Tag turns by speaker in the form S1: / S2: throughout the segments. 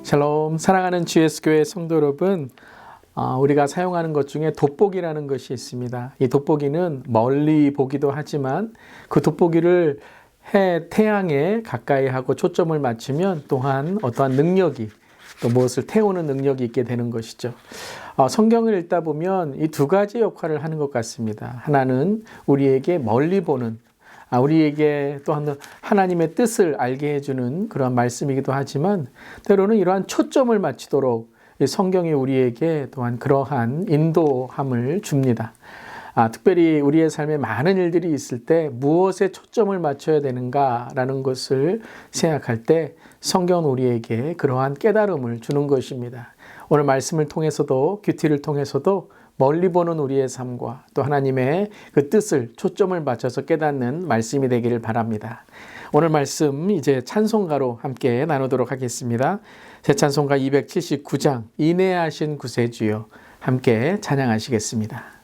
S1: 샬롬, 사랑하는 GS교회 성도 여러분, 우리가 사용하는 것 중에 돋보기라는 것이 있습니다. 이 돋보기는 멀리 보기도 하지만 그 돋보기를 태양에 가까이 하고 초점을 맞추면 또한 어떠한 능력이 또 무엇을 태우는 능력이 있게 되는 것이죠. 성경을 읽다 보면 이 두 가지 역할을 하는 것 같습니다. 하나는 우리에게 멀리 보는, 우리에게 또한 하나님의 뜻을 알게 해주는 그런 말씀이기도 하지만 때로는 이러한 초점을 맞추도록 성경이 우리에게 또한 그러한 인도함을 줍니다. 특별히 우리의 삶에 많은 일들이 있을 때 무엇에 초점을 맞춰야 되는가라는 것을 생각할 때 성경은 우리에게 그러한 깨달음을 주는 것입니다. 오늘 말씀을 통해서도 큐티를 통해서도 멀리 보는 우리의 삶과 또 하나님의 그 뜻을 초점을 맞춰서 깨닫는 말씀이 되기를 바랍니다. 오늘 말씀 이제 찬송가로 함께 나누도록 하겠습니다. 제 찬송가 279장 인내하신 구세주여 함께 찬양하시겠습니다.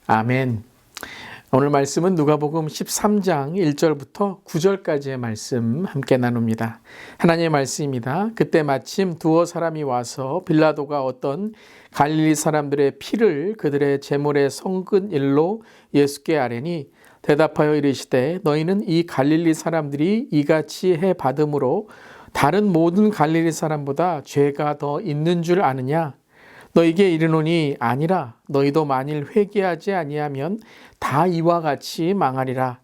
S1: 아멘. 오늘 말씀은 누가복음 13장 1절부터 9절까지의 말씀 함께 나눕니다. 하나님의 말씀입니다. 그때 마침 두어 사람이 와서 빌라도가 어떤 갈릴리 사람들의 피를 그들의 제물에 섞은 일로 예수께 아뢰니 대답하여 이르시되 너희는 이 갈릴리 사람들이 이같이 해 받음으로 다른 모든 갈릴리 사람보다 죄가 더 있는 줄 아느냐? 너희에게 이르노니 아니라 너희도 만일 회개하지 아니하면 다 이와 같이 망하리라.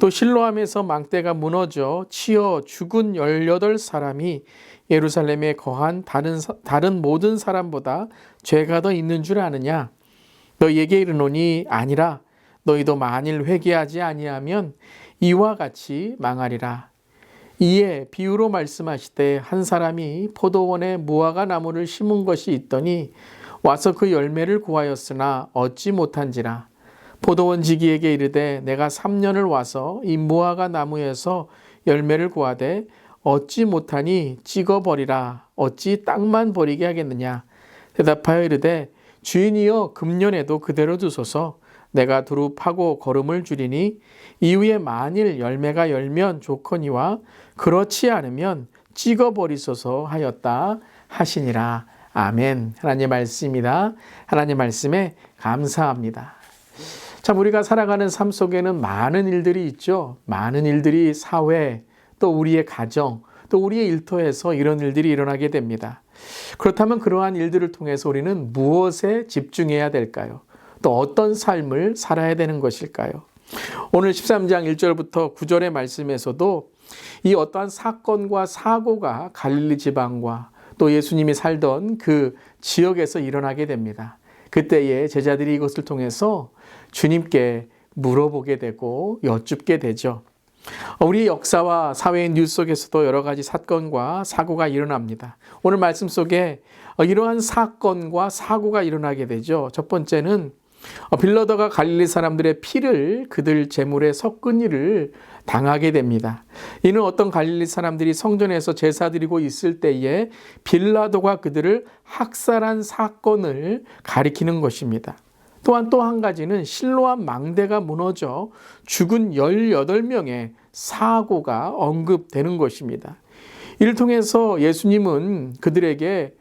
S1: 또 실로암에서 망대가 무너져 치어 죽은 18사람이 예루살렘에 거한 다른 모든 사람보다 죄가 더 있는 줄 아느냐? 너희에게 이르노니 아니라 너희도 만일 회개하지 아니하면 이와 같이 망하리라. 이에 비유로 말씀하시되 한 사람이 포도원에 무화과 나무를 심은 것이 있더니 와서 그 열매를 구하였으나 얻지 못한지라. 포도원 지기에게 이르되 내가 3년을 와서 이 무화과 나무에서 열매를 구하되 얻지 못하니 찍어버리라. 어찌 땅만 버리게 하겠느냐. 대답하여 이르되 주인이여 금년에도 그대로 두소서. 내가 두루 파고 거름을 줄이니 이후에 만일 열매가 열면 좋거니와 그렇지 않으면 찍어버리소서 하였다 하시니라. 아멘. 하나님의 말씀입니다. 하나님의 말씀에 감사합니다. 참 우리가 살아가는 삶 속에는 많은 일들이 있죠. 많은 일들이 사회, 또 우리의 가정, 또 우리의 일터에서 이런 일들이 일어나게 됩니다. 그렇다면 그러한 일들을 통해서 우리는 무엇에 집중해야 될까요? 또 어떤 삶을 살아야 되는 것일까요? 오늘 13장 1절부터 9절의 말씀에서도 이 어떠한 사건과 사고가 갈릴리 지방과 또 예수님이 살던 그 지역에서 일어나게 됩니다. 그때에 제자들이 이것을 통해서 주님께 물어보게 되고 여쭙게 되죠. 우리 역사와 사회의 뉴스 속에서도 여러 가지 사건과 사고가 일어납니다. 오늘 말씀 속에 이러한 사건과 사고가 일어나게 되죠. 첫 번째는 빌라도가 갈릴리 사람들의 피를 그들 제물에 섞은 일을 당하게 됩니다. 이는 어떤 갈릴리 사람들이 성전에서 제사 드리고 있을 때에 빌라도가 그들을 학살한 사건을 가리키는 것입니다. 또한 또 한 가지는 실로암 망대가 무너져 죽은 18명의 사고가 언급되는 것입니다. 이를 통해서 예수님은 그들에게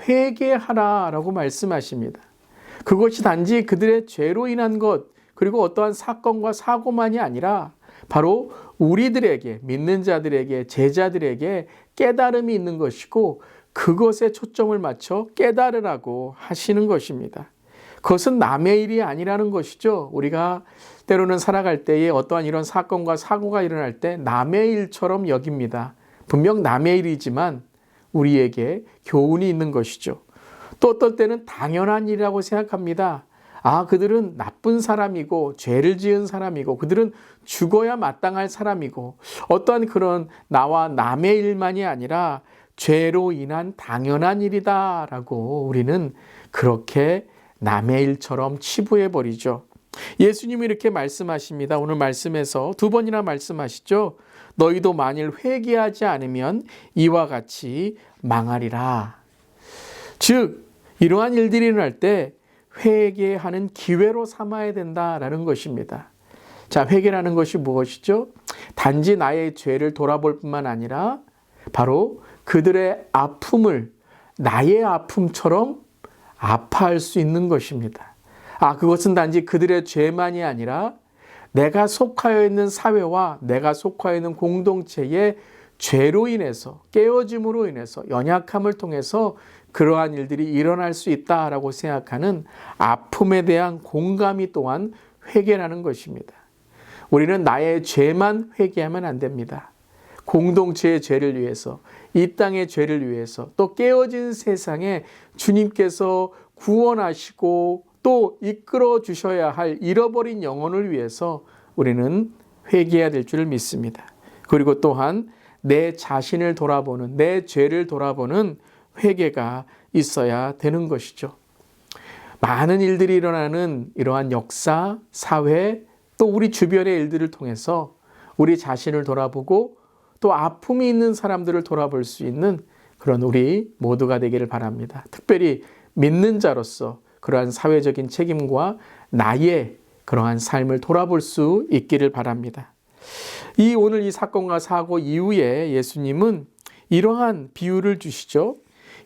S1: 회개하라라고 말씀하십니다. 그것이 단지 그들의 죄로 인한 것, 그리고 어떠한 사건과 사고만이 아니라 바로 우리들에게, 믿는 자들에게, 제자들에게 깨달음이 있는 것이고 그것에 초점을 맞춰 깨달으라고 하시는 것입니다. 그것은 남의 일이 아니라는 것이죠. 우리가 때로는 살아갈 때에 어떠한 이런 사건과 사고가 일어날 때 남의 일처럼 여깁니다. 분명 남의 일이지만 우리에게 교훈이 있는 것이죠. 또 어떨 때는 당연한 일이라고 생각합니다. 그들은 나쁜 사람이고 죄를 지은 사람이고 그들은 죽어야 마땅할 사람이고 어떠한 그런 나와 남의 일만이 아니라 죄로 인한 당연한 일이다라고 우리는 그렇게 남의 일처럼 치부해버리죠. 예수님이 이렇게 말씀하십니다. 오늘 말씀에서 2번이나 말씀하시죠. 너희도 만일 회개하지 않으면 이와 같이 망하리라. 즉 이러한 일들이 일어날 때 회개하는 기회로 삼아야 된다라는 것입니다. 자, 회개라는 것이 무엇이죠? 단지 나의 죄를 돌아볼 뿐만 아니라 바로 그들의 아픔을 나의 아픔처럼 아파할 수 있는 것입니다. 그것은 단지 그들의 죄만이 아니라 내가 속하여 있는 사회와 내가 속하여 있는 공동체의 죄로 인해서, 깨어짐으로 인해서, 연약함을 통해서 그러한 일들이 일어날 수 있다라고 생각하는 아픔에 대한 공감이 또한 회개라는 것입니다. 우리는 나의 죄만 회개하면 안 됩니다. 공동체의 죄를 위해서, 이 땅의 죄를 위해서, 또 깨어진 세상에 주님께서 구원하시고 또 이끌어 주셔야 할 잃어버린 영혼을 위해서 우리는 회개해야 될 줄 믿습니다. 그리고 또한 내 자신을 돌아보는, 내 죄를 돌아보는 회개가 있어야 되는 것이죠. 많은 일들이 일어나는 이러한 역사, 사회, 또 우리 주변의 일들을 통해서 우리 자신을 돌아보고 또 아픔이 있는 사람들을 돌아볼 수 있는 그런 우리 모두가 되기를 바랍니다. 특별히 믿는 자로서 그러한 사회적인 책임과 나의 그러한 삶을 돌아볼 수 있기를 바랍니다. 오늘 이 사건과 사고 이후에 예수님은 이러한 비유를 주시죠.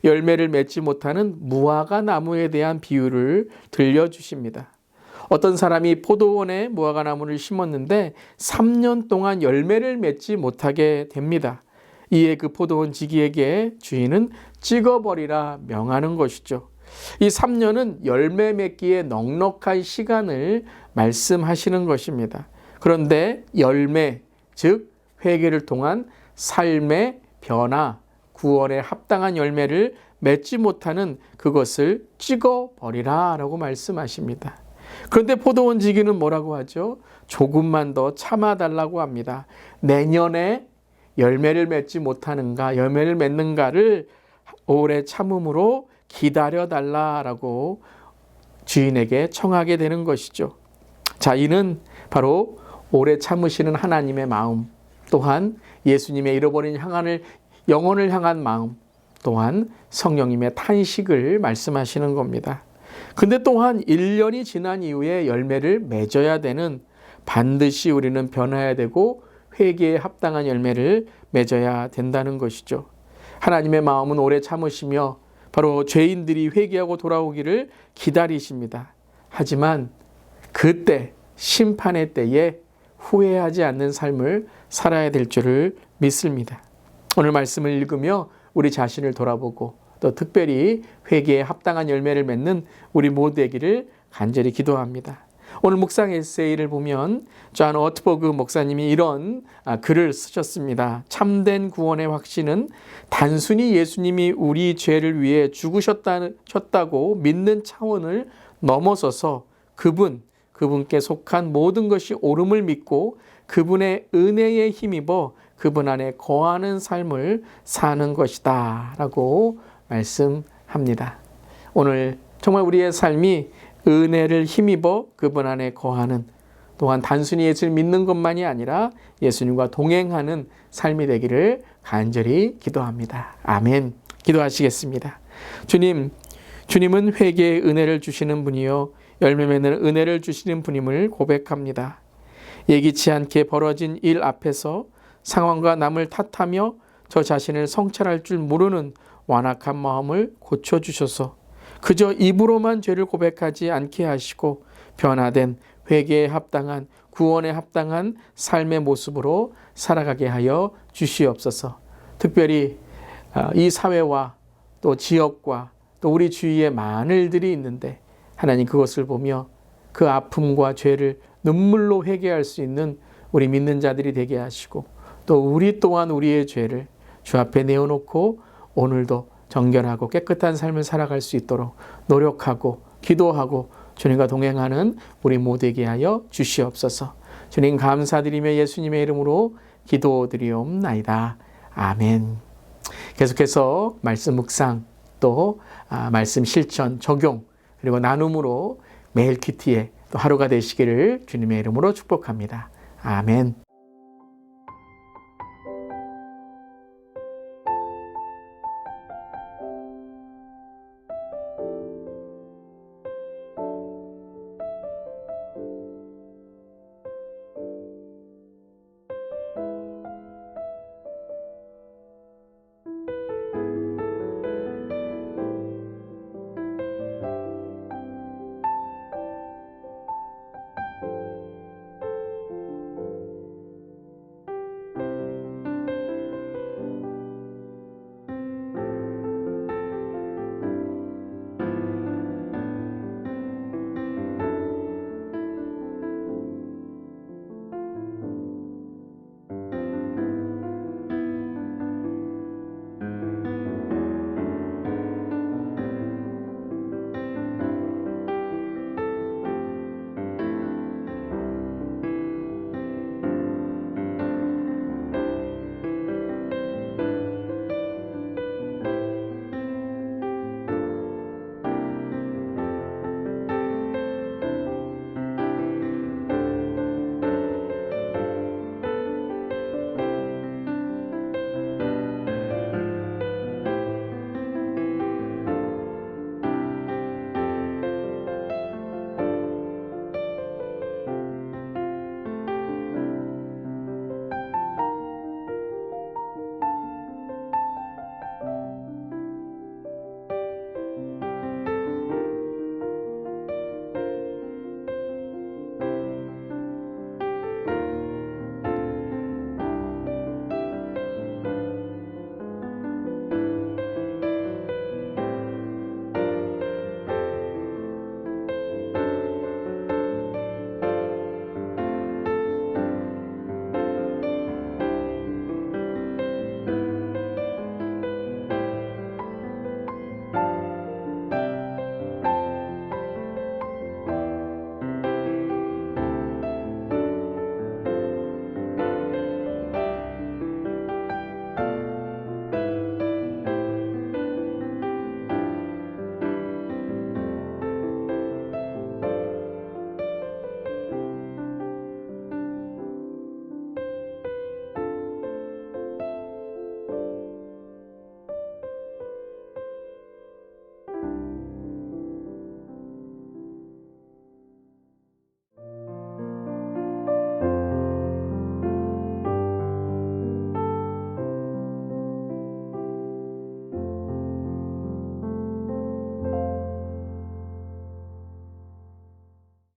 S1: 열매를 맺지 못하는 무화과 나무에 대한 비유를 들려주십니다. 어떤 사람이 포도원에 무화과 나무를 심었는데 3년 동안 열매를 맺지 못하게 됩니다. 이에 그 포도원 지기에게 주인은 찍어버리라 명하는 것이죠. 이 3년은 열매 맺기에 넉넉한 시간을 말씀하시는 것입니다. 그런데 열매, 즉 회개를 통한 삶의 변화, 구원에 합당한 열매를 맺지 못하는 그것을 찍어버리라 라고 말씀하십니다. 그런데 포도원 지기는 뭐라고 하죠? 조금만 더 참아달라고 합니다. 내년에 열매를 맺지 못하는가, 열매를 맺는가를 오래 참음으로 기다려달라라고 주인에게 청하게 되는 것이죠. 자, 이는 바로 오래 참으시는 하나님의 마음, 또한 예수님의 잃어버린 영혼을 향한 마음, 또한 성령님의 탄식을 말씀하시는 겁니다. 근데 또한 1년이 지난 이후에 열매를 맺어야 되는, 반드시 우리는 변화해야 되고 회개에 합당한 열매를 맺어야 된다는 것이죠. 하나님의 마음은 오래 참으시며 바로 죄인들이 회개하고 돌아오기를 기다리십니다. 하지만 그때 심판의 때에 후회하지 않는 삶을 살아야 될 줄을 믿습니다. 오늘 말씀을 읽으며 우리 자신을 돌아보고 또 특별히 회개에 합당한 열매를 맺는 우리 모두 되기를 간절히 기도합니다. 오늘 묵상 에세이를 보면 존 오트버그 목사님이 이런 글을 쓰셨습니다. 참된 구원의 확신은 단순히 예수님이 우리 죄를 위해 죽으셨다고 믿는 차원을 넘어서서 그분께 속한 모든 것이 옳음을 믿고 그분의 은혜에 힘입어 그분 안에 거하는 삶을 사는 것이다 라고 말씀합니다. 오늘 정말 우리의 삶이 은혜를 힘입어 그분 안에 거하는, 또한 단순히 예수를 믿는 것만이 아니라 예수님과 동행하는 삶이 되기를 간절히 기도합니다. 아멘. 기도하시겠습니다. 주님은 회개의 은혜를 주시는 분이요 열매 맺는 은혜를 주시는 분임을 고백합니다. 예기치 않게 벌어진 일 앞에서 상황과 남을 탓하며 저 자신을 성찰할 줄 모르는 완악한 마음을 고쳐주셔서 그저 입으로만 죄를 고백하지 않게 하시고 변화된 회개에 합당한, 구원에 합당한 삶의 모습으로 살아가게 하여 주시옵소서. 특별히 이 사회와 또 지역과 또 우리 주위에 많은 일들이 있는데 하나님 그것을 보며 그 아픔과 죄를 눈물로 회개할 수 있는 우리 믿는 자들이 되게 하시고 또 우리 또한 우리의 죄를 주 앞에 내어놓고 오늘도 정결하고 깨끗한 삶을 살아갈 수 있도록 노력하고 기도하고 주님과 동행하는 우리 모두에게 하여 주시옵소서. 주님 감사드리며 예수님의 이름으로 기도드리옵나이다. 아멘. 계속해서 말씀 묵상 또 말씀 실천 적용 그리고 나눔으로 매일 큐티에 또 하루가 되시기를 주님의 이름으로 축복합니다. 아멘.